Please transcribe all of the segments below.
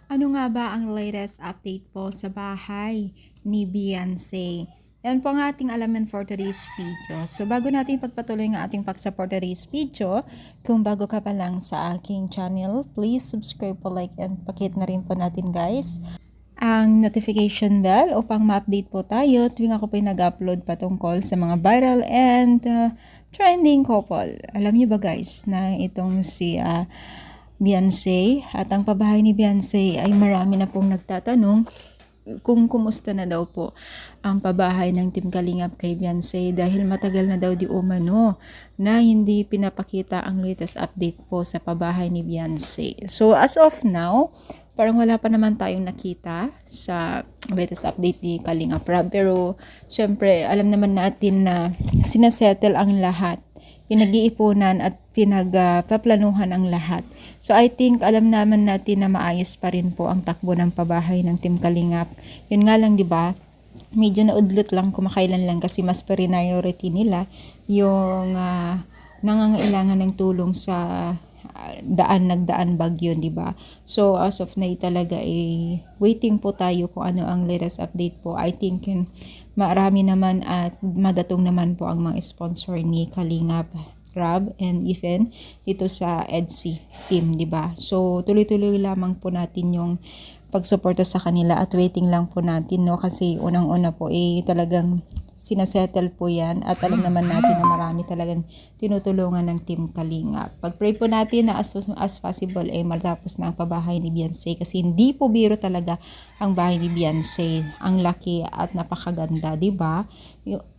Ano nga ba ang latest update po sa bahay ni Beyonce? Yan po ang ating alaman for today's video. So bago natin pagpatuloy ng ating pag-support today's video, kung bago ka pa lang sa aking channel, please subscribe po, like, and pakihit na rin po natin guys ang notification bell upang ma-update po tayo tuwing ako po nag-upload patungkol sa mga viral and trending couple. Alam niyo ba guys na itong si Beyonce at ang pabahay ni Beyonce ay marami na pong nagtatanong kung kumusta na daw po ang pabahay ng Team Kalingap kay Beyonce dahil matagal na daw di umano na hindi pinapakita ang latest update po sa pabahay ni Beyonce. So as of now, parang wala pa naman tayong nakita sa latest update ni Kalingap Rob. Pero syempre alam naman natin na sinasettle ang lahat, pinag-iipunan at pinagpaplanuhan ang lahat. So I think alam naman natin na maayos pa rin po ang takbo ng pabahay ng Team Kalingap. Yun nga lang, di ba? Medyo naudlot lang kumakailan lang kasi mas priority nila yung nangangailangan ng tulong sa nagdaan bagyo, di ba? So as of now talaga waiting po tayo kung ano ang latest update po. I think marami naman at madatong naman po ang mga sponsor ni Kalingap Rob and even dito sa EDC team, di ba? So tuloy-tuloy lamang po natin yung pagsuporta sa kanila at waiting lang po natin, no, kasi unang-una po talagang sinasettle po yan at alam naman natin na marami talagang tinutulungan ng Team Kalingap. Pag-pray po natin na as possible matapos na ang pabahay ni Beyonce kasi hindi po biro talaga ang bahay ni Beyonce. Ang laki at napakaganda, di ba?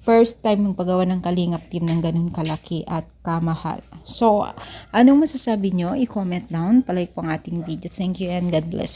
First time ng paggawa ng Kalingap team ng ganun kalaki at kamahal. So, anong masasabi nyo? I-comment down. Palike po ang ating video. Thank you and God bless.